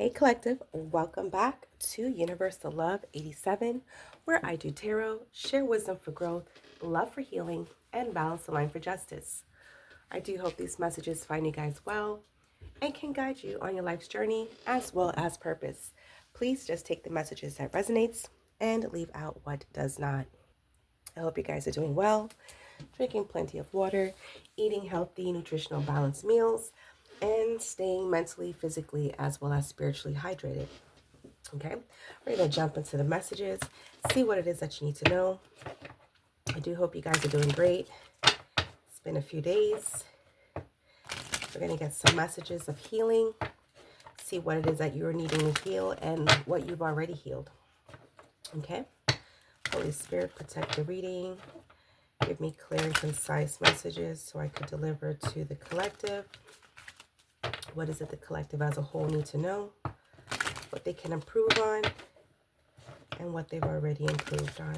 Hey Collective, welcome back to Universal Love 87, where I do tarot, share wisdom for growth, love for healing, and balance the line for justice. I do hope these messages find you guys well and can guide you on your life's journey as well as purpose. Please just take the messages that resonates and leave out what does not. I hope you guys are doing well, drinking plenty of water, eating healthy, nutritional, balanced meals, and staying mentally, physically, as well as spiritually hydrated. Okay, we're going to jump into the messages, see what it is that you need to know. I do hope you guys are doing great. It's been a few days. We're going to get some messages of healing, see what it is that you're needing to heal and what you've already healed. Okay, Holy Spirit, protect the reading. Give me clear and concise messages so I could deliver to the collective. What is it the collective as a whole need to know? What they can improve on and what they've already improved on.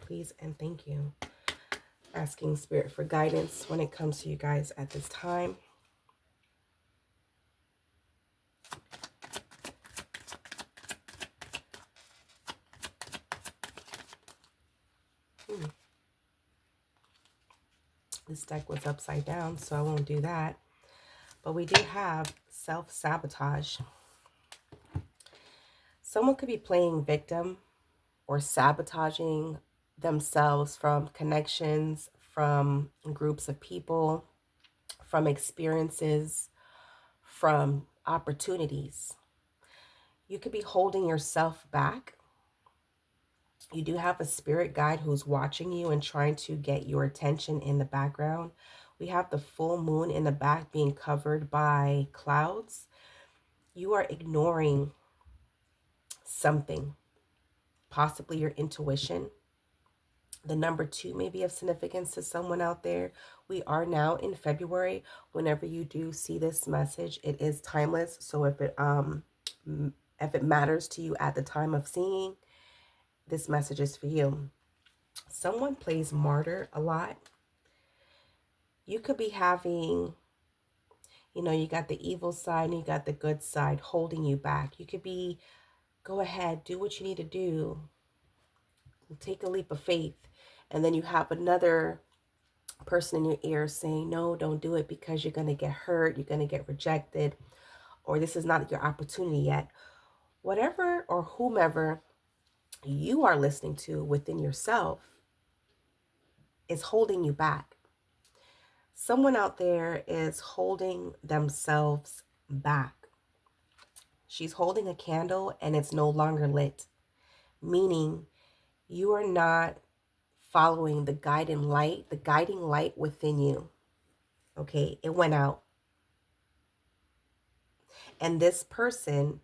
Please and thank you. Asking Spirit for guidance when it comes to you guys at this time. This deck was upside down, so I won't do that. But we do have self-sabotage. Someone could be playing victim or sabotaging themselves from connections, from groups of people, from experiences, from opportunities. You could be holding yourself back. You do have a spirit guide who's watching you and trying to get your attention in the background. We have the full moon in the back being covered by clouds. You are ignoring something, possibly your intuition. The number 2 may be of significance to someone out there. We are now in February. Whenever you do see this message, it is timeless. So if it matters to you at the time of seeing, this message is for you. Someone plays martyr a lot. You could be having, you got the evil side and you got the good side holding you back. You could be, go ahead, do what you need to do. Take a leap of faith. And then you have another person in your ear saying, no, don't do it because you're going to get hurt. You're going to get rejected. Or this is not your opportunity yet. Whatever or whomever you are listening to within yourself is holding you back. Someone out there is holding themselves back. She's holding a candle and it's no longer lit, meaning you are not following the guiding light within you. Okay, it went out. And this person,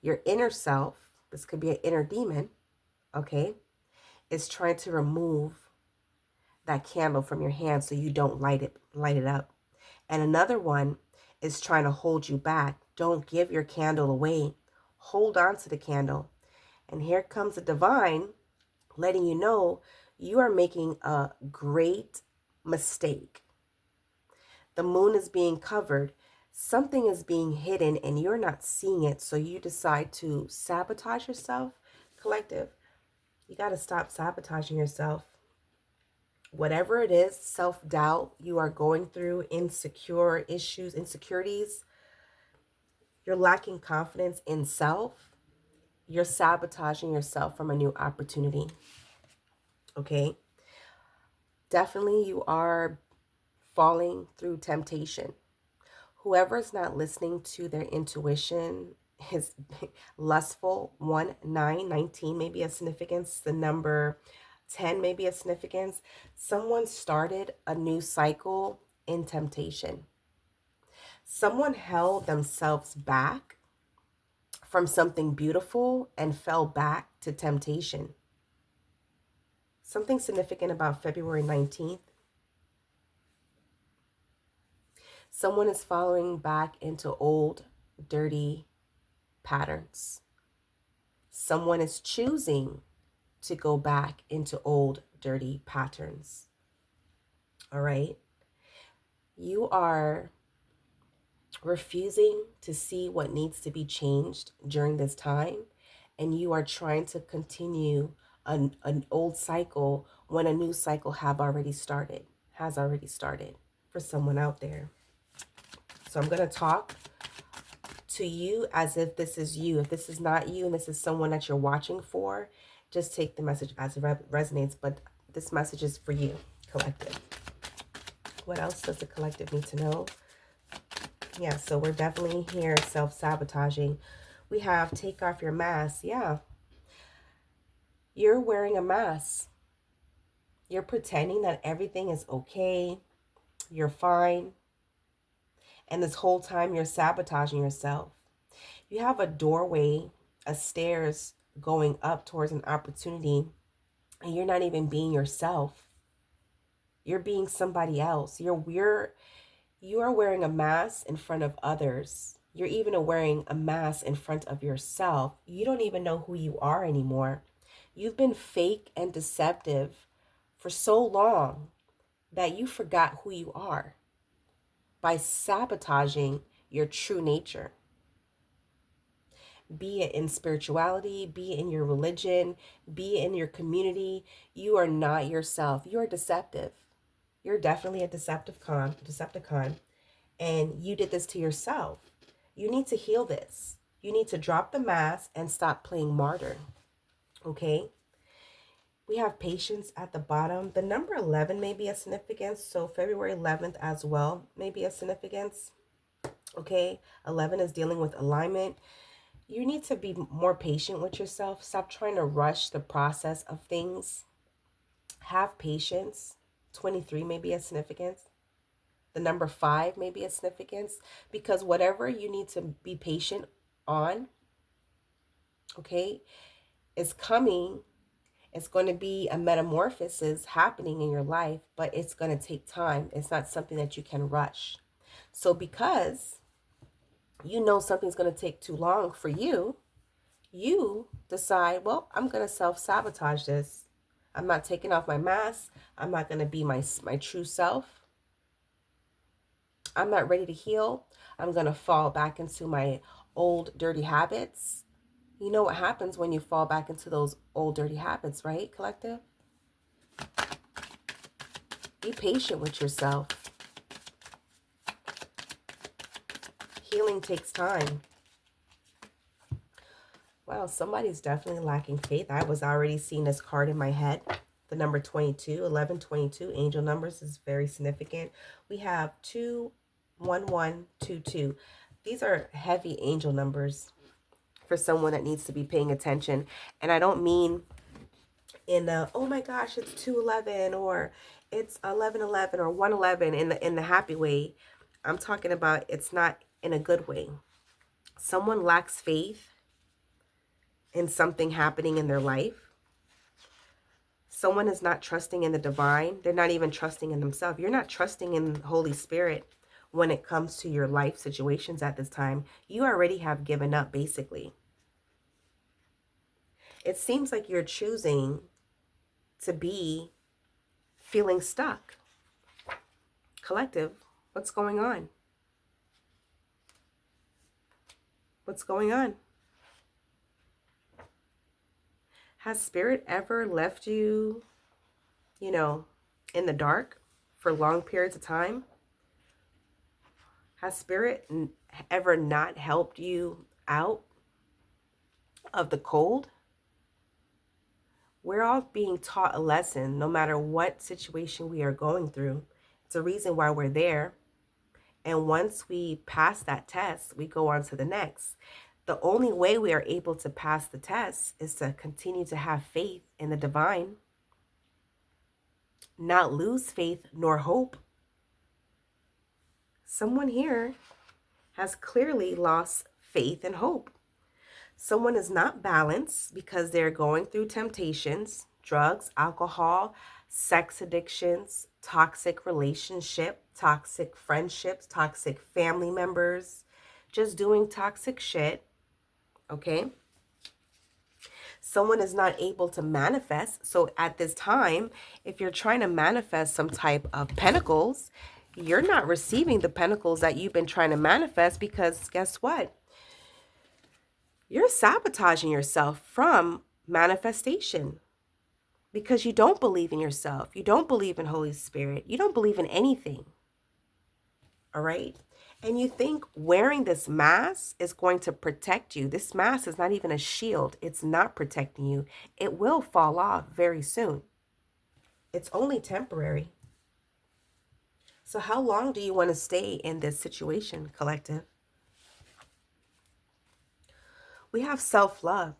your inner self, this could be an inner demon, okay, is trying to remove that candle from your hand so you don't light it up. And another one is trying to hold you back. Don't give your candle away. Hold on to the candle. And here comes the divine letting you know you are making a great mistake. The moon is being covered. Something is being hidden and you're not seeing it. So you decide to sabotage yourself. Collective, you got to stop sabotaging yourself. Whatever it is, self-doubt you are going through, insecurities, you're lacking confidence in self, you're sabotaging yourself from a new opportunity. Okay? Definitely you are falling through temptation. Whoever's not listening to their intuition is lustful. 1, 9, 19 may be a significance. The number 10 may be a significance. Someone started a new cycle in temptation. Someone held themselves back from something beautiful and fell back to temptation. Something significant about February 19th. Someone is following back into old, dirty patterns. Someone is choosing to go back into old, dirty patterns. All right? You are refusing to see what needs to be changed during this time, and you are trying to continue an old cycle when a new cycle has already started for someone out there. So I'm going to talk to you as if this is you. If this is not you and this is someone that you're watching for, just take the message as it resonates. But this message is for you, collective. What else does the collective need to know? Yeah, so we're definitely here self-sabotaging. We have take off your mask. Yeah, you're wearing a mask. You're pretending that everything is okay. You're fine. And this whole time you're sabotaging yourself. You have a doorway, a stairs going up towards an opportunity, and you're not even being yourself. You're being somebody else. You are wearing a mask in front of others. You're even wearing a mask in front of yourself. You don't even know who you are anymore. You've been fake and deceptive for so long that you forgot who you are by sabotaging your true nature. Be it in spirituality, be it in your religion, be it in your community, you are not yourself. You are deceptive. You're definitely a Decepticon, and you did this to yourself. You need to heal this. You need to drop the mask and stop playing martyr. Okay? We have patience at the bottom. The number 11 may be a significance, so February 11th as well may be a significance. Okay? 11 is dealing with alignment. You need to be more patient with yourself. Stop trying to rush the process of things. Have patience. 23 may be a significance. The number 5 may be a significance, because whatever you need to be patient on, okay, is coming. It's going to be a metamorphosis happening in your life, but it's going to take time. It's not something that you can rush. So because you know something's going to take too long for you, you decide, well, I'm going to self-sabotage this. I'm not taking off my mask. I'm not going to be my true self. I'm not ready to heal. I'm going to fall back into my old dirty habits. You know what happens when you fall back into those old dirty habits, right, collective? Be patient with yourself. Healing takes time. Wow, somebody's definitely lacking faith. I was already seeing this card in my head. The number 22, 1122, angel numbers is very significant. We have 21122. These are heavy angel numbers for someone that needs to be paying attention. And I don't mean in the, oh my gosh, it's 211 or it's 1111 or 111 in the happy way. I'm talking about it's not in a good way. Someone lacks faith in something happening in their life. Someone is not trusting in the divine. They're not even trusting in themselves. You're not trusting in Holy Spirit when it comes to your life situations at this time. You already have given up, basically. It seems like you're choosing to be feeling stuck. Collective, what's going on? What's going on? Has Spirit ever left you, in the dark for long periods of time? Has Spirit ever not helped you out of the cold? We're all being taught a lesson no matter what situation we are going through. It's a reason why we're there. And once we pass that test, we go on to the next. The only way we are able to pass the test is to continue to have faith in the divine, not lose faith nor hope. Someone here has clearly lost faith and hope. Someone is not balanced because they're going through temptations, drugs, alcohol, sex addictions, toxic relationship, toxic friendships, toxic family members, just doing toxic shit. Okay? Someone is not able to manifest. So at this time, if you're trying to manifest some type of pentacles, You're not receiving the pentacles that you've been trying to manifest because guess what? You're sabotaging yourself from manifestation because you don't believe in yourself. You don't believe in Holy Spirit. You don't believe in anything. All right? And you think wearing this mask is going to protect you. This mask is not even a shield. It's not protecting you. It will fall off very soon. It's only temporary. So how long do you want to stay in this situation, collective? We have self-love.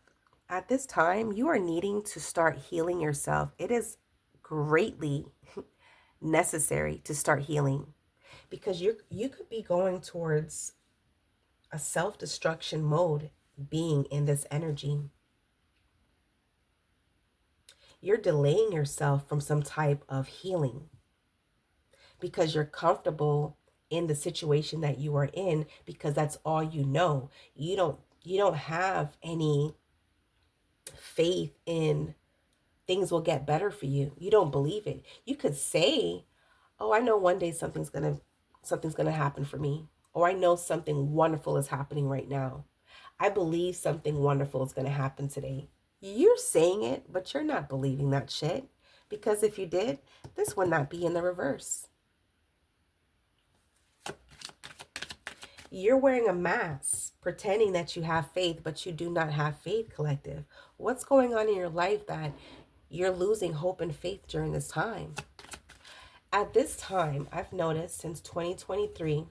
At this time, you are needing to start healing yourself. It is greatly necessary to start healing because you could be going towards a self-destruction mode being in this energy. You're delaying yourself from some type of healing because you're comfortable in the situation that you are in because that's all you know. You don't have any faith in things will get better for you. You don't believe it. You could say, "Oh, I know one day something's going to happen for me." Or I know something wonderful is happening right now. I believe something wonderful is going to happen today. You're saying it, but you're not believing that shit. Because if you did, this would not be in the reverse. You're wearing a mask, pretending that you have faith, but you do not have faith, collective. What's going on in your life that you're losing hope and faith during this time? At this time, I've noticed since 2023,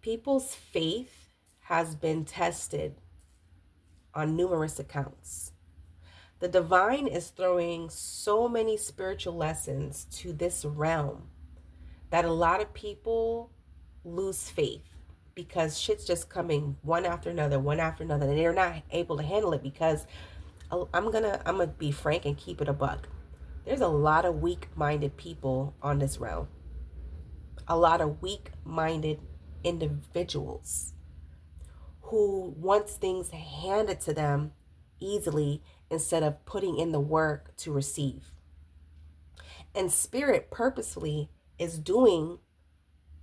people's faith has been tested on numerous accounts. The divine is throwing so many spiritual lessons to this realm that a lot of people lose faith because shit's just coming one after another, and they're not able to handle it because I'm gonna be frank and keep it a buck. There's a lot of weak-minded people on this realm. A lot of weak-minded individuals who wants things handed to them easily instead of putting in the work to receive. And spirit purposefully is doing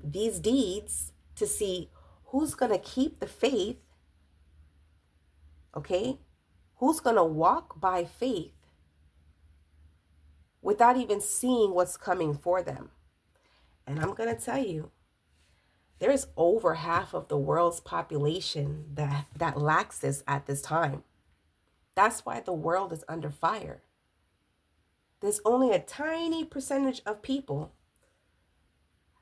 these deeds to see who's going to keep the faith, okay? Who's going to walk by faith without even seeing what's coming for them. And I'm going to tell you, there's over half of the world's population that lacks this at this time. That's why the world is under fire. There's only a tiny percentage of people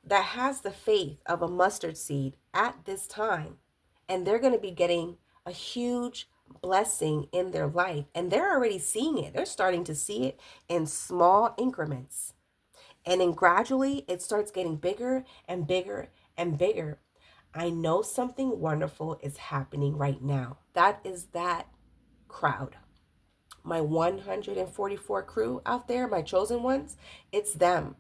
that has the faith of a mustard seed at this time. And they're going to be getting a huge blessing in their life. And they're already seeing it. They're starting to see it in small increments. And then gradually it starts getting bigger and bigger and bigger. I know something wonderful is happening right now. That is that crowd. My 144 crew out there, my chosen ones, it's them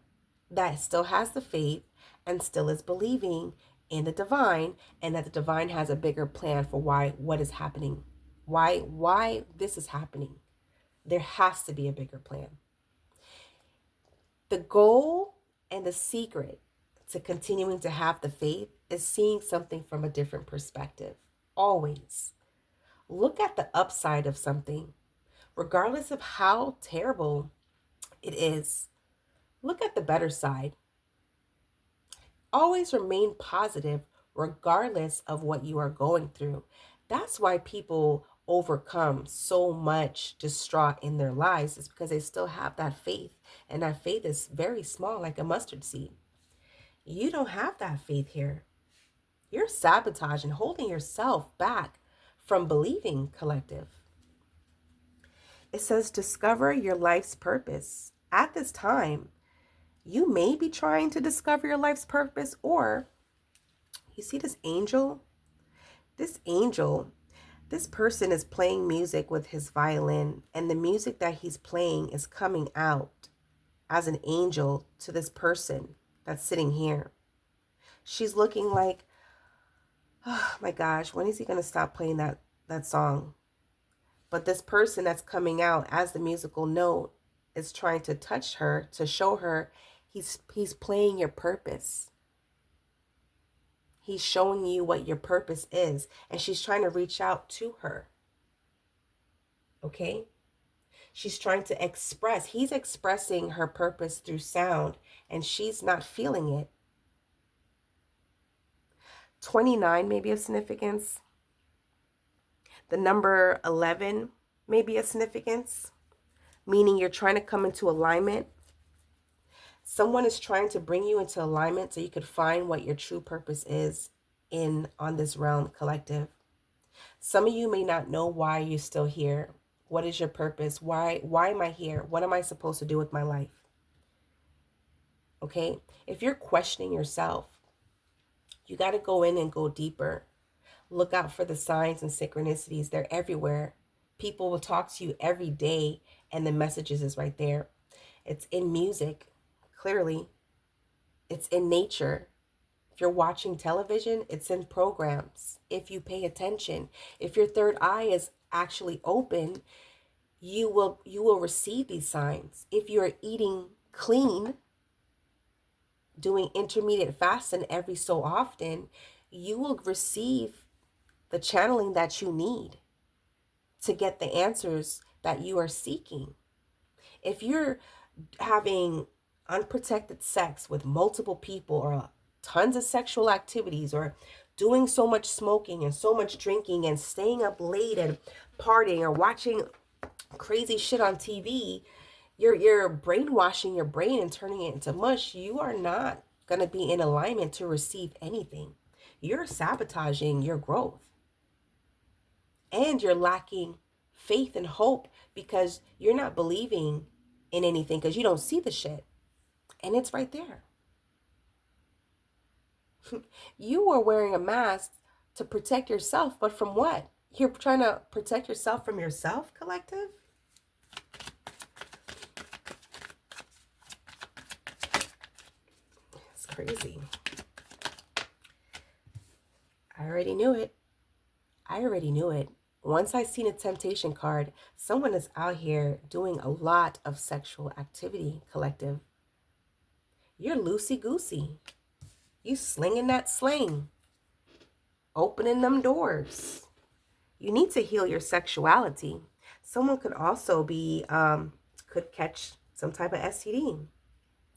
that still has the faith and still is believing in the divine, and that the divine has a bigger plan for what is happening. Why this is happening. There has to be a bigger plan. The goal and the secret to continuing to have the faith is seeing something from a different perspective. Always. Look at the upside of something, regardless of how terrible it is. Look at the better side. Always remain positive regardless of what you are going through. That's why people overcome so much distraught in their lives, is because they still have that faith, and that faith is very small, like a mustard seed. You don't have that faith here. You're sabotaging, holding yourself back from believing, collective. It says discover your life's purpose. At this time, you may be trying to discover your life's purpose, or you see this angel? This angel, this person is playing music with his violin, and the music that he's playing is coming out as an angel to this person that's sitting here. She's looking like, oh my gosh, when is he going to stop playing that song? But this person that's coming out as the musical note is trying to touch her to show her, He's playing your purpose. He's showing you what your purpose is, and she's trying to reach out to her. Okay? She's trying to express. He's expressing her purpose through sound, and she's not feeling it. 29 may be of significance. The number 11 may be of significance, meaning you're trying to come into alignment. Someone is trying to bring you into alignment so you could find what your true purpose is on this realm collective. Some of you may not know why you're still here. What is your purpose? Why am I here? What am I supposed to do with my life? Okay? If you're questioning yourself, you got to go in and go deeper. Look out for the signs and synchronicities. They're everywhere. People will talk to you every day, and the messages is right there. It's in music, clearly. It's in nature. If you're watching television, it's in programs. If you pay attention, if your third eye is actually open, you will receive these signs. If you're eating clean, doing intermediate fasting every so often, you will receive the channeling that you need to get the answers that you are seeking. If you're having unprotected sex with multiple people, or tons of sexual activities, or doing so much smoking and so much drinking and staying up late and partying or watching crazy shit on TV, you're brainwashing your brain and turning it into mush. You are not going to be in alignment to receive anything. You're sabotaging your growth. And you're lacking faith and hope because you're not believing in anything because you don't see the shit. And it's right there. You are wearing a mask to protect yourself, but from what? You're trying to protect yourself from yourself, collective? It's crazy. I already knew it. Once I seen a temptation card, someone is out here doing a lot of sexual activity, collective. You're loosey-goosey. You slinging that sling. Opening them doors. You need to heal your sexuality. Someone could also be, could catch some type of STD.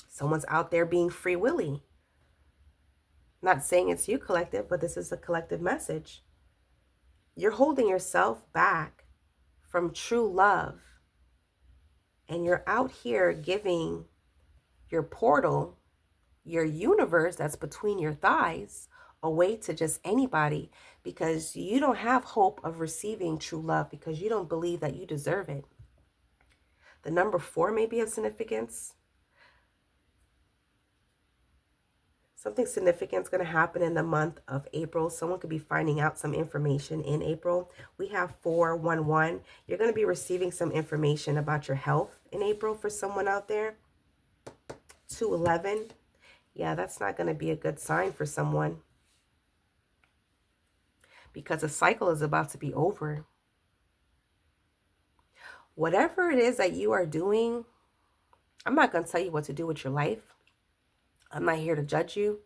Someone's out there being free willy. Not saying it's you, collective, but this is a collective message. You're holding yourself back from true love. And you're out here giving your portal, your universe that's between your thighs, away to just anybody because you don't have hope of receiving true love because you don't believe that you deserve it. The number 4 may be of significance. Something significant is going to happen in the month of April. Someone could be finding out some information in April. We have 411. You're going to be receiving some information about your health in April for someone out there. 211. Yeah, that's not going to be a good sign for someone because a cycle is about to be over. Whatever it is that you are doing, I'm not going to tell you what to do with your life. I'm not here to judge you.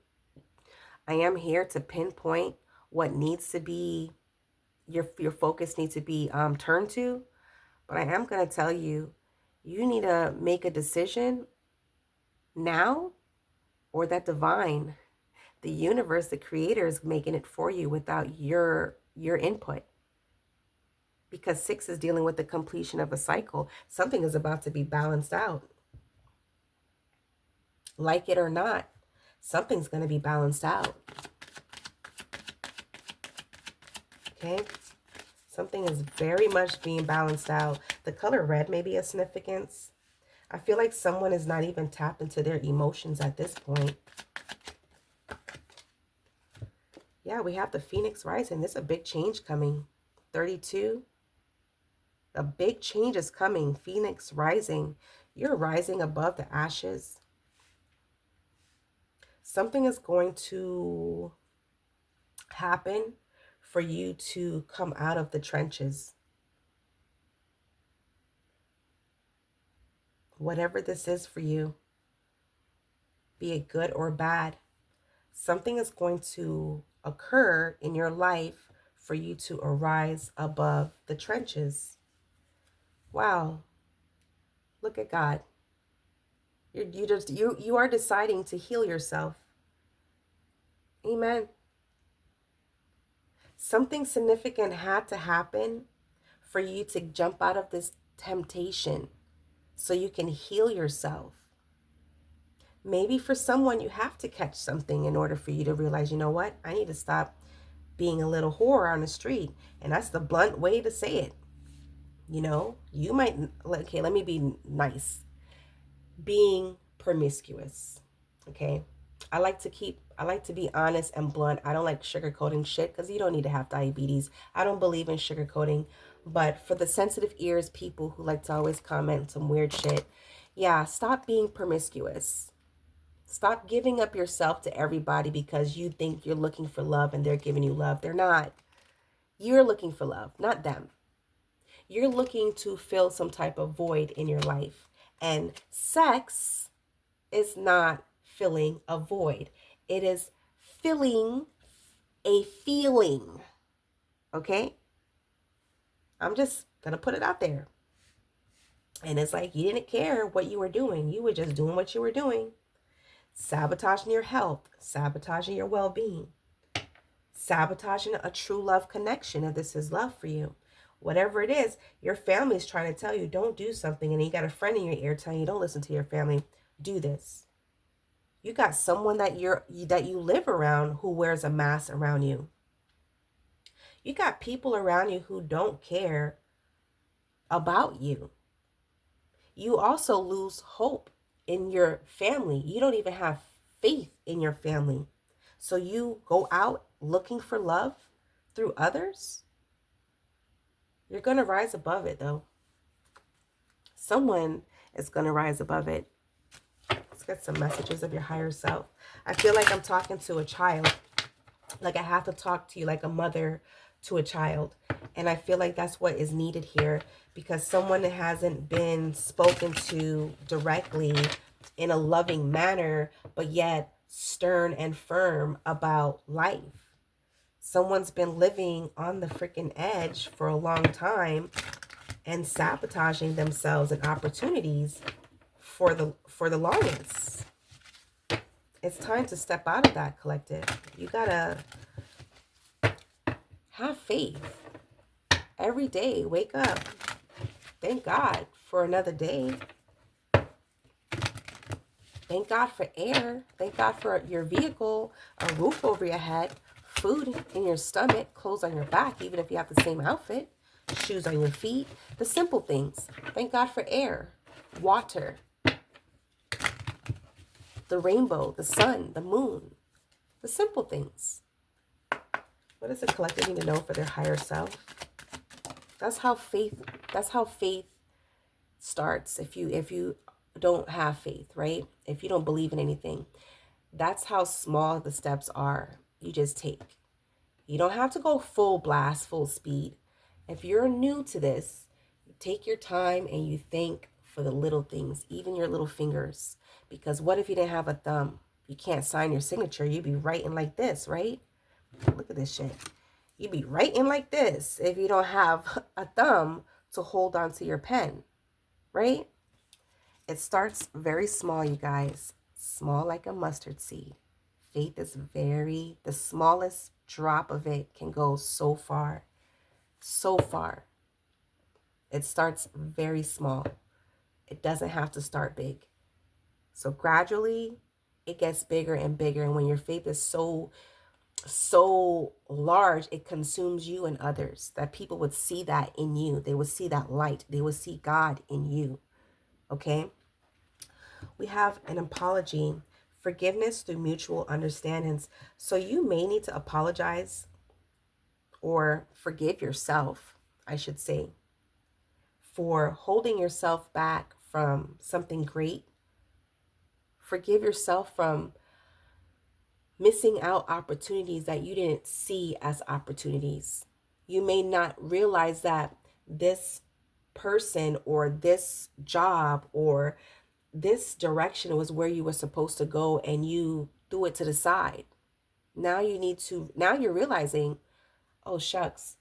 I am here to pinpoint what needs to be, your focus needs to be turned to. But I am going to tell you, you need to make a decision now, or that divine, the universe, the creator is making it for you without your input. Because 6 is dealing with the completion of a cycle. Something is about to be balanced out. Like it or not, something's going to be balanced out. Okay? Something is very much being balanced out. The color red may be a significance. I feel like someone is not even tapped into their emotions at this point. Yeah, we have the Phoenix rising. There's a big change coming. 32. A big change is coming. Phoenix rising. You're rising above the ashes. Something is going to happen for you to come out of the trenches. Whatever this is for you. be it good or bad. Something is going to occur in your life for you to arise above the trenches. Wow. Look at God. You are deciding to heal yourself. Amen. Something significant had to happen for you to jump out of this temptation so you can heal yourself. Maybe for someone, you have to catch something in order for you to realize, you know what? I need to stop being a little whore on the street. And that's the blunt way to say it. You know, you might, okay, let me be nice. Being promiscuous. Okay. I like to be honest and blunt. I don't like sugarcoating shit because you don't need to have diabetes. I don't believe in sugarcoating. But for the sensitive ears, people who like to always comment some weird shit, yeah, stop being promiscuous. Stop giving up yourself to everybody because you think you're looking for love and they're giving you love. They're not. You're looking for love, not them. You're looking to fill some type of void in your life. And sex is not filling a void. It is filling a feeling. Okay? I'm just going to put it out there. And it's like you didn't care what you were doing. You were just doing what you were doing. Sabotaging your health, sabotaging your well-being, sabotaging a true love connection if this is love for you. Whatever it is, your family is trying to tell you don't do something, and you got a friend in your ear telling you don't listen to your family. Do this. You got someone that you live around who wears a mask around you. You got people around you who don't care about you. You also lose hope in your family. You don't even have faith in your family. So you go out looking for love through others. You're going to rise above it, though. Someone is going to rise above it. Let's get some messages of your higher self. I feel like I'm talking to a child. Like I have to talk to you like a mother to a child. And I feel like that's what is needed here, because someone that hasn't been spoken to directly in a loving manner, but yet stern and firm about life. Someone's been living on the freaking edge for a long time and sabotaging themselves and opportunities for the longest. It's time to step out of that, collective. You gotta have faith. Every day, wake up. Thank God for another day. Thank God for air. Thank God for your vehicle, a roof over your head, food in your stomach, clothes on your back, even if you have the same outfit, shoes on your feet, the simple things. Thank God for air, water, the rainbow, the sun, the moon, the simple things. What does the collective need to know for their higher self? That's how faith starts. If you don't have faith, right? If you don't believe in anything, that's how small the steps are. You just take. You don't have to go full blast, full speed. If you're new to this, you take your time and you think for the little things, even your little fingers. Because what if you didn't have a thumb? You can't sign your signature. You'd be writing like this, right? Look at this shit. You'd be writing like this if you don't have a thumb to hold onto your pen, right? It starts very small, you guys. Small like a mustard seed. Faith is the smallest drop of it can go so far. So far. It starts very small. It doesn't have to start big. So gradually, it gets bigger and bigger. And when your faith is so large, it consumes you and others, that people would see that in you. They would see that light. They would see God in you. Okay? We have an apology, forgiveness through mutual understandings. So you may need to apologize or forgive yourself, I should say, for holding yourself back from something great. Forgive yourself from missing out opportunities that you didn't see as opportunities. You may not realize that this person or this job or this direction was where you were supposed to go and you threw it to the side. Now you're realizing, oh shucks,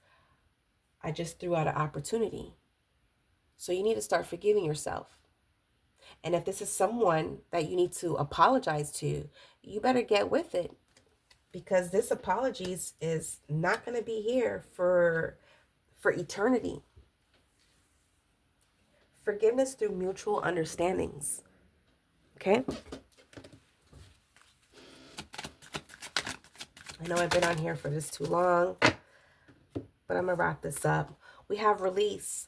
I just threw out an opportunity. So you need to start forgiving yourself. And if this is someone that you need to apologize to, you better get with it, because this apologies is not going to be here for eternity. Forgiveness through mutual understandings. Okay? I know I've been on here for this too long, but I'm going to wrap this up. We have release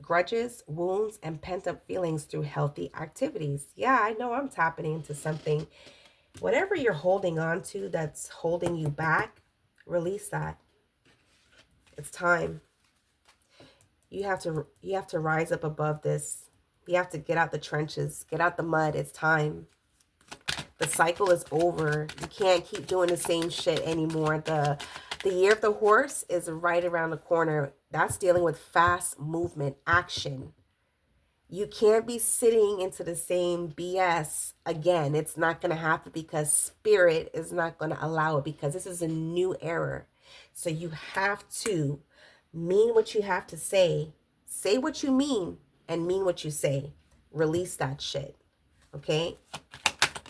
grudges, wounds, and pent-up feelings through healthy activities. Yeah, I know I'm tapping into something. Whatever you're holding on to that's holding you back, release that. It's time. You have to rise up above this. You have to get out the trenches, get out the mud. It's time. The cycle is over. You can't keep doing the same shit anymore. The year of the horse is right around the corner. That's dealing with fast movement, action. You can't be sitting into the same BS again. It's not going to happen, because spirit is not going to allow it, because this is a new era. So you have to mean what you have to say what you mean, and mean what you say. Release that shit. Okay?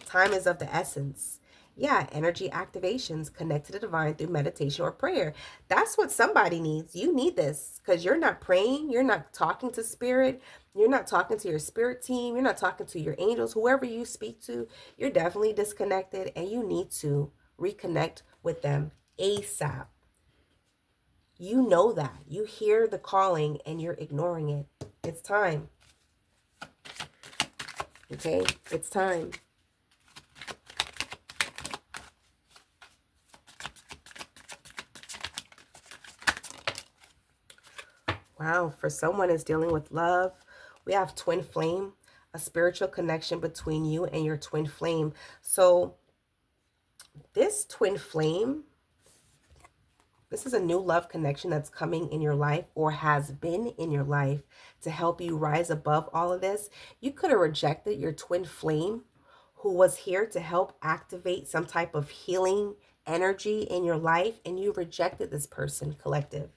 Time is of the essence. Yeah, energy activations, connect to the divine through meditation or prayer. That's what somebody needs. You need this, because you're not praying. You're not talking to spirit. You're not talking to your spirit team. You're not talking to your angels. Whoever you speak to, you're definitely disconnected, and you need to reconnect with them ASAP. You know that. You hear the calling and you're ignoring it. It's time. Okay? It's time. Wow, for someone is dealing with love, we have twin flame, a spiritual connection between you and your twin flame. So this twin flame, this is a new love connection that's coming in your life, or has been in your life, to help you rise above all of this. You could have rejected your twin flame, who was here to help activate some type of healing energy in your life, and you rejected this person, collective.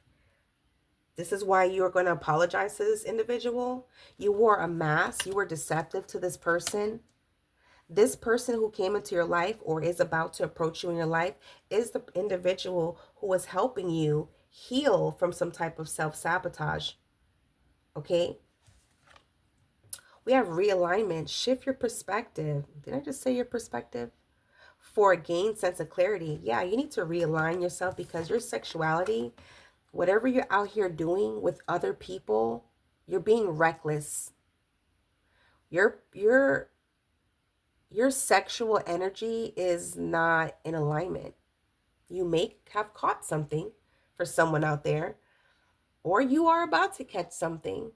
This is why you are going to apologize to this individual. You wore a mask. You were deceptive to this person. This person who came into your life, or is about to approach you in your life, is the individual who is helping you heal from some type of self-sabotage. Okay? We have realignment. Shift your perspective. Did I just say your perspective? For a gained sense of clarity. Yeah, you need to realign yourself, because your sexuality, whatever you're out here doing with other people, you're being reckless. Your sexual energy is not in alignment. You may have caught something for someone out there, or you are about to catch something,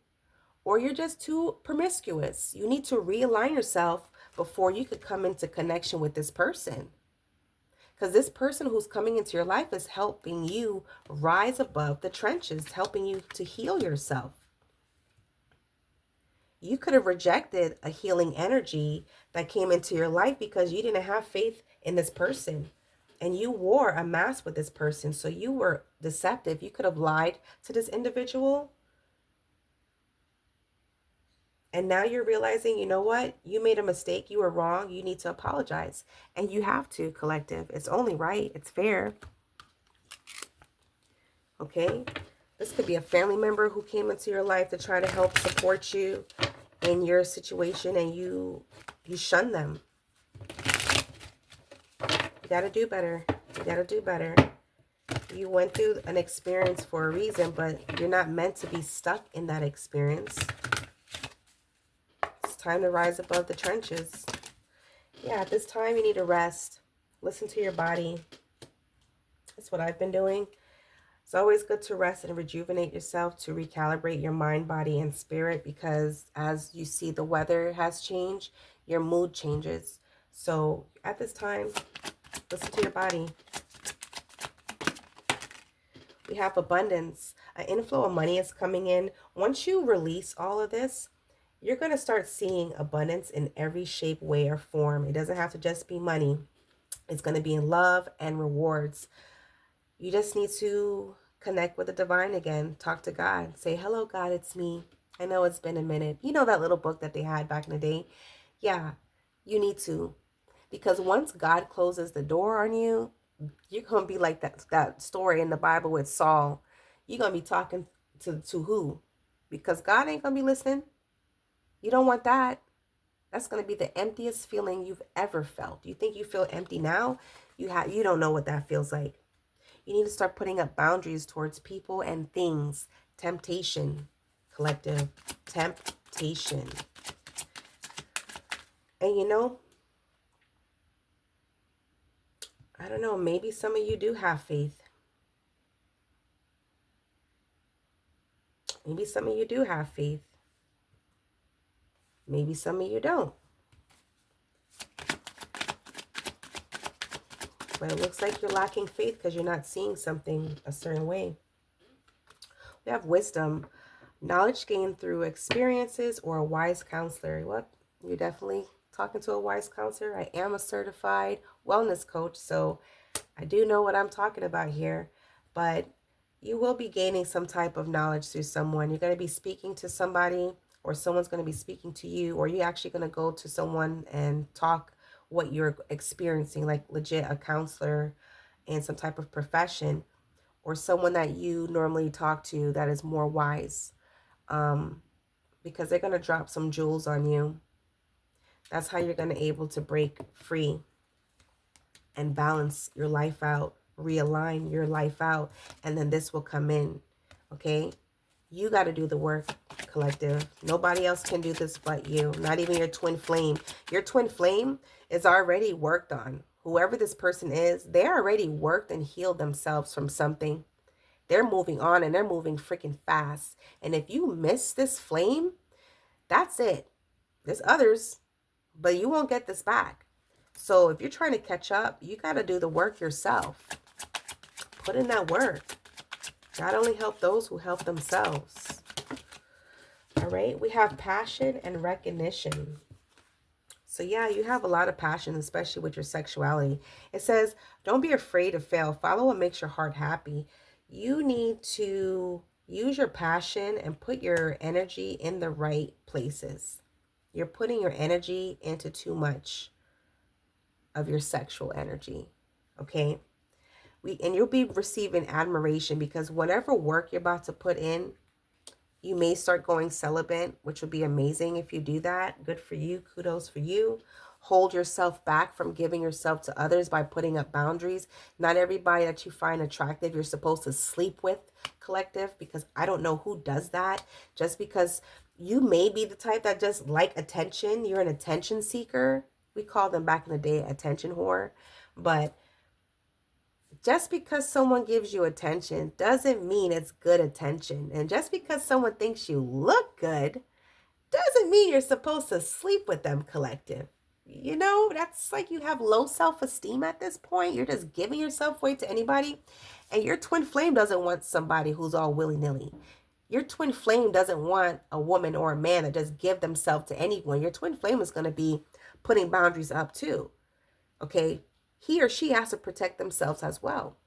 or you're just too promiscuous. You need to realign yourself before you could come into connection with this person. Because this person who's coming into your life is helping you rise above the trenches, helping you to heal yourself. You could have rejected a healing energy that came into your life because you didn't have faith in this person. And you wore a mask with this person. So you were deceptive. You could have lied to this individual. And now you're realizing, you know what? You made a mistake. You were wrong. You need to apologize. And you have to, collective. It's only right. It's fair. Okay? This could be a family member who came into your life to try to help support you in your situation, and you shun them. You got to do better. You got to do better. You went through an experience for a reason, but you're not meant to be stuck in that experience. It's time to rise above the trenches. Yeah, at this time, you need to rest. Listen to your body. That's what I've been doing. It's always good to rest and rejuvenate yourself, to recalibrate your mind, body, and spirit, because as you see the weather has changed, your mood changes. So at this time, listen to your body. We have abundance. An inflow of money is coming in. Once you release all of this, you're going to start seeing abundance in every shape, way, or form. It doesn't have to just be money. It's going to be in love and rewards. You just need to connect with the divine again. Talk to God. Say, hello, God, it's me. I know it's been a minute. You know that little book that they had back in the day? Yeah, you need to. Because once God closes the door on you, you're going to be like that story in the Bible with Saul. You're going to be talking to who? Because God ain't going to be listening. You don't want that. That's going to be the emptiest feeling you've ever felt. You think you feel empty now? You don't know what that feels like. You need to start putting up boundaries towards people and things. Temptation, collective, temptation. And I don't know, maybe some of you do have faith. Maybe some of you do have faith. Maybe some of you don't. But it looks like you're lacking faith because you're not seeing something a certain way. We have wisdom, knowledge gained through experiences or a wise counselor. What? You're definitely talking to a wise counselor. I am a certified wellness coach, so I do know what I'm talking about here. But you will be gaining some type of knowledge through someone. You're going to be speaking to somebody, or someone's going to be speaking to you, or you're actually going to go to someone and talk what you're experiencing, like legit a counselor in some type of profession, or someone that you normally talk to that is more wise, because they're going to drop some jewels on you. That's how you're going to be able to break free and balance your life out, realign your life out, and then this will come in. Okay? You got to do the work, collective. Nobody else can do this but you. Not even your twin flame. Your twin flame is already worked on. Whoever this person is, they're already worked and healed themselves from something. They're moving on, and they're moving freaking fast. And if you miss this flame, that's it. There's others, but you won't get this back. So if you're trying to catch up, you got to do the work yourself. Put in that work. God only help those who help themselves. All right. We have passion and recognition. So yeah, you have a lot of passion, especially with your sexuality. It says, don't be afraid to fail. Follow what makes your heart happy. You need to use your passion and put your energy in the right places. You're putting your energy into too much of your sexual energy. Okay? And you'll be receiving admiration, because whatever work you're about to put in, you may start going celibate, which would be amazing if you do that. Good for you. Kudos for you. Hold yourself back from giving yourself to others by putting up boundaries. Not everybody that you find attractive you're supposed to sleep with, collective, because I don't know who does that. Just because you may be the type that just like attention. You're an attention seeker. We call them back in the day attention whore. But just because someone gives you attention doesn't mean it's good attention. And just because someone thinks you look good doesn't mean you're supposed to sleep with them, collective. That's like you have low self-esteem at this point. You're just giving yourself away to anybody. And your twin flame doesn't want somebody who's all willy-nilly. Your twin flame doesn't want a woman or a man that just give themselves to anyone. Your twin flame is going to be putting boundaries up too. Okay? He or she has to protect themselves as well.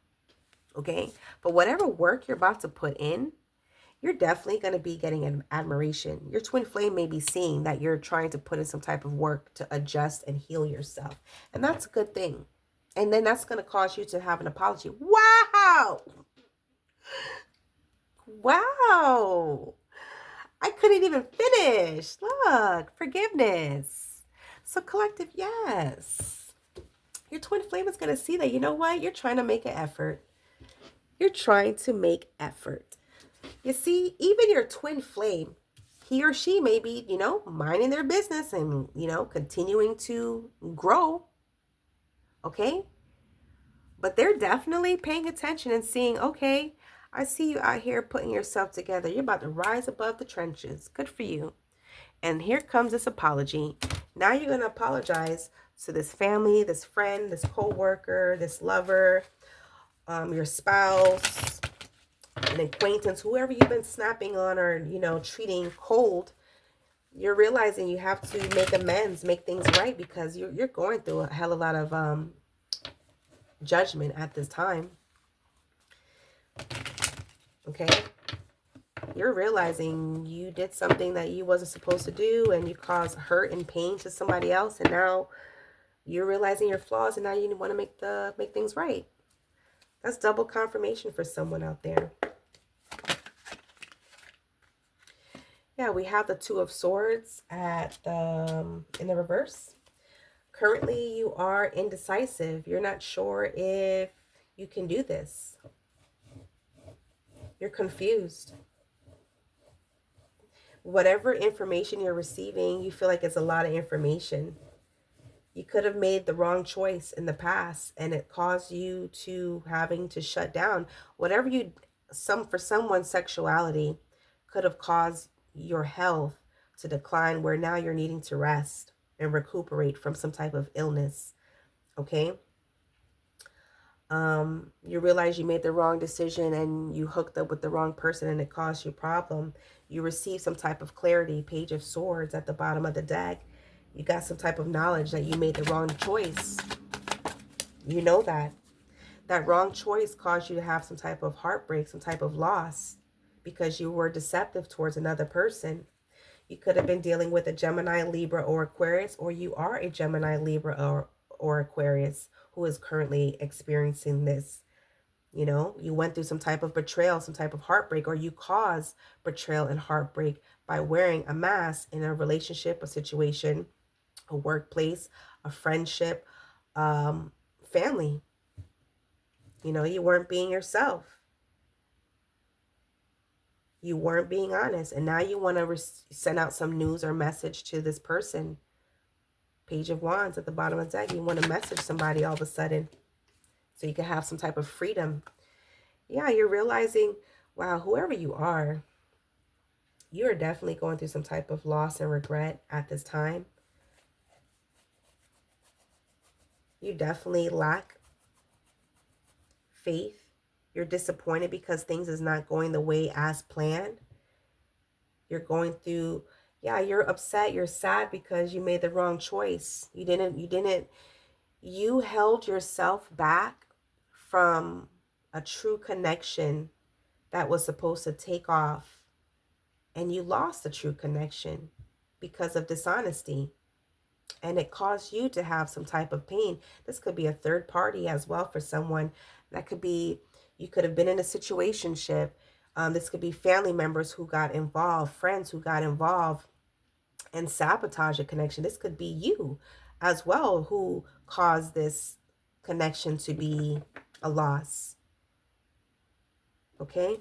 Okay? But whatever work you're about to put in, you're definitely going to be getting an admiration. Your twin flame may be seeing that you're trying to put in some type of work to adjust and heal yourself. And that's a good thing. And then that's going to cause you to have an apology. Wow! Wow! I couldn't even finish. Look, forgiveness. So collective, yes. Your twin flame is going to see that, you know what? You're trying to make an effort. You're trying to make effort. You see, even your twin flame, he or she may be, minding their business and, continuing to grow. Okay? But they're definitely paying attention and seeing, okay, I see you out here putting yourself together. You're about to rise above the trenches. Good for you. And here comes this apology. Now you're going to apologize to this family, this friend, this co-worker, this lover, your spouse, an acquaintance, whoever you've been snapping on or, treating cold. You're realizing you have to make amends, make things right, because you're going through a hell of a lot of judgment at this time. Okay? You're realizing you did something that you wasn't supposed to do, and you caused hurt and pain to somebody else, and now you're realizing your flaws, and now you want to make things right. That's double confirmation for someone out there. Yeah, we have the Two of Swords at in the reverse. Currently, you are indecisive. You're not sure if you can do this. You're confused. Whatever information you're receiving, you feel like it's a lot of information. You could have made the wrong choice in the past, and it caused you to having to shut down. Whatever for someone's sexuality could have caused your health to decline, where now you're needing to rest and recuperate from some type of illness. Okay? You realize you made the wrong decision and you hooked up with the wrong person and it caused you a problem. You receive some type of clarity, Page of Swords at the bottom of the deck. You got some type of knowledge that you made the wrong choice. You know that. That wrong choice caused you to have some type of heartbreak, some type of loss, because you were deceptive towards another person. You could have been dealing with a Gemini, Libra, or Aquarius, or you are a Gemini, Libra, or Aquarius who is currently experiencing this. You know, you went through some type of betrayal, some type of heartbreak, or you caused betrayal and heartbreak by wearing a mask in a relationship, a situation, a workplace, a friendship, family. You know, you weren't being yourself. You weren't being honest. And now you want to send out some news or message to this person. Page of Wands at the bottom of the deck. You want to message somebody all of a sudden so you can have some type of freedom. Yeah, you're realizing, wow, whoever you are definitely going through some type of loss and regret at this time. You definitely lack faith. You're disappointed because things is not going the way as planned. You're going through, yeah, you're upset, you're sad because you made the wrong choice. You held yourself back from a true connection that was supposed to take off, and you lost the true connection because of dishonesty, and it caused you to have some type of pain. This could be a third party as well for someone. That could be, you could have been in a situationship. This could be family members who got involved, friends who got involved and sabotage a connection. This could be you as well who caused this connection to be a loss. Okay?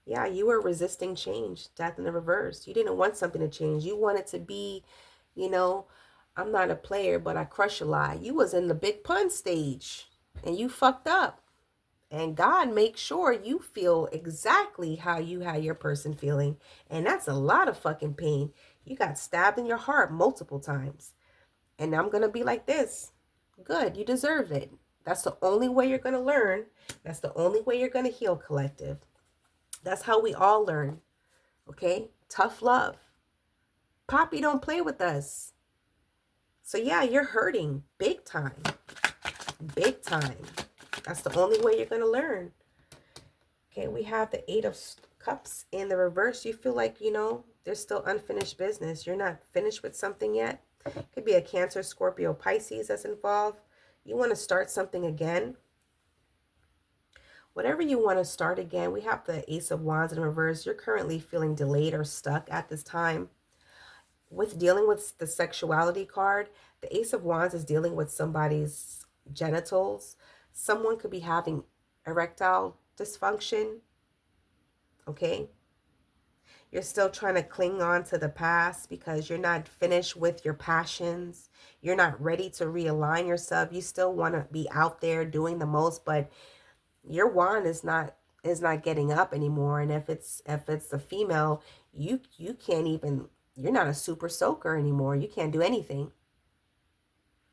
Yeah, you were resisting change, death in the reverse. You didn't want something to change. You wanted to be, you know, I'm not a player, but I crush a lot. You was in the big pun stage and you fucked up. And God makes sure you feel exactly how you had your person feeling. And that's a lot of fucking pain. You got stabbed in your heart multiple times. And I'm going to be like this. Good, you deserve it. That's the only way you're going to learn. That's the only way you're going to heal, collective. That's how we all learn. Okay? Tough love. Poppy don't play with us. So yeah, you're hurting big time. Big time. That's the only way you're going to learn. Okay, we have the Eight of Cups in the reverse. You feel like, you know, there's still unfinished business. You're not finished with something yet. Could be a Cancer, Scorpio, Pisces that's involved. You want to start something again. Whatever you want to start again, we have the Ace of Wands in reverse. You're currently feeling delayed or stuck at this time. With dealing with the sexuality card, the Ace of Wands is dealing with somebody's genitals. Someone could be having erectile dysfunction. Okay? You're still trying to cling on to the past because you're not finished with your passions. You're not ready to realign yourself. You still want to be out there doing the most, but your wand is not getting up anymore. And if it's a female, you can't even, you're not a super soaker anymore. You can't do anything.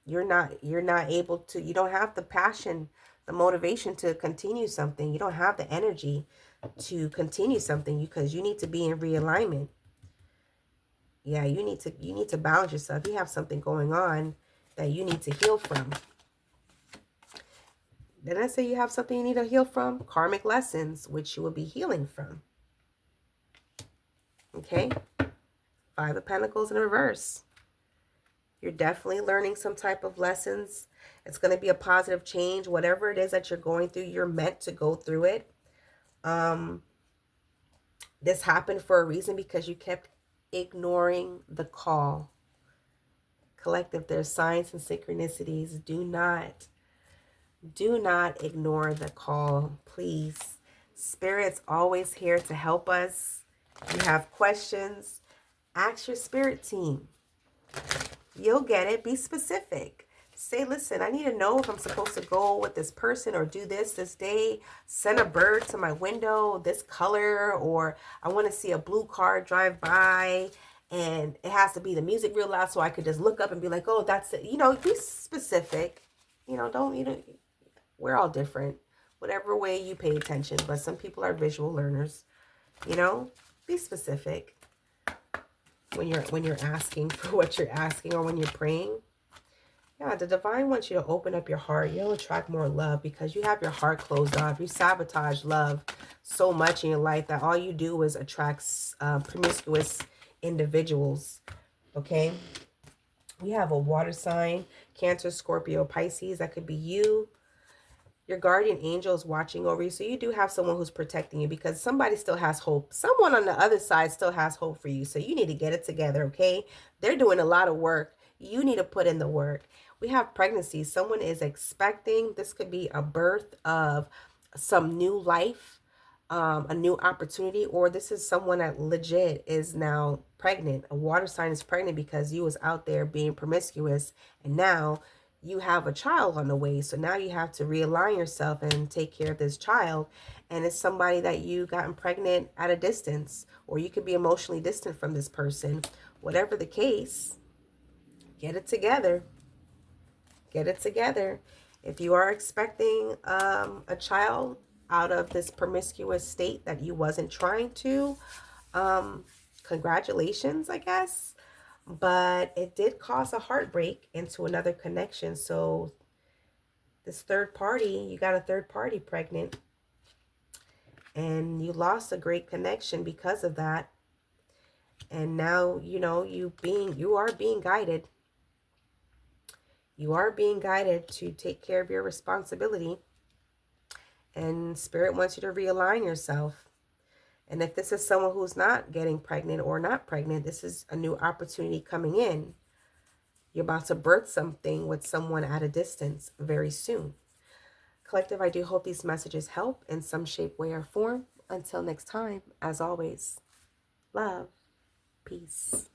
You're not able to, you don't have the passion, the motivation to continue something. You don't have the energy to continue something because you need to be in realignment. Yeah, you need to balance yourself. You have something going on that you need to heal from. Then I say you have something you need to heal from? Karmic lessons, which you will be healing from. Okay? Five of Pentacles in reverse. You're definitely learning some type of lessons. It's going to be a positive change. Whatever it is that you're going through, you're meant to go through it. This happened for a reason because you kept ignoring the call. Collective, there's signs and synchronicities. Do not ignore the call, please. Spirit's always here to help us. If you have questions, ask your spirit team. You'll get it. Be specific. Say, listen, I need to know if I'm supposed to go with this person or do this day. Send a bird to my window, this color, or I want to see a blue car drive by and it has to be the music real loud so I could just look up and be like, oh, that's it. You know, be specific. You know, we're all different. Whatever way you pay attention, but some people are visual learners. You know, be specific when you're asking for what you're asking or when you're praying. Yeah, the divine wants you to open up your heart. You'll attract more love because you have your heart closed off. You sabotage love so much in your life that all you do is attract promiscuous individuals. Okay? We have a water sign, Cancer, Scorpio, Pisces. That could be you. Your guardian angel is watching over you. So you do have someone who's protecting you because somebody still has hope. Someone on the other side still has hope for you. So you need to get it together, okay? They're doing a lot of work. You need to put in the work. We have pregnancy. Someone is expecting. This could be a birth of some new life, a new opportunity, or this is someone that legit is now pregnant. A water sign is pregnant because you was out there being promiscuous, and now you have a child on the way. So now you have to realign yourself and take care of this child. And it's somebody that you gotten pregnant at a distance, or you could be emotionally distant from this person. Whatever the case, get it together. Get it together. If you are expecting a child out of this promiscuous state that you wasn't trying to, congratulations, I guess. But it did cause a heartbreak into another connection. So this third party, you got a third party pregnant. And you lost a great connection because of that. And now, you know, you are being guided. You are being guided to take care of your responsibility. And Spirit wants you to realign yourself. And if this is someone who's not getting pregnant or not pregnant, this is a new opportunity coming in. You're about to birth something with someone at a distance very soon. Collective, I do hope these messages help in some shape, way, or form. Until next time, as always, love, peace.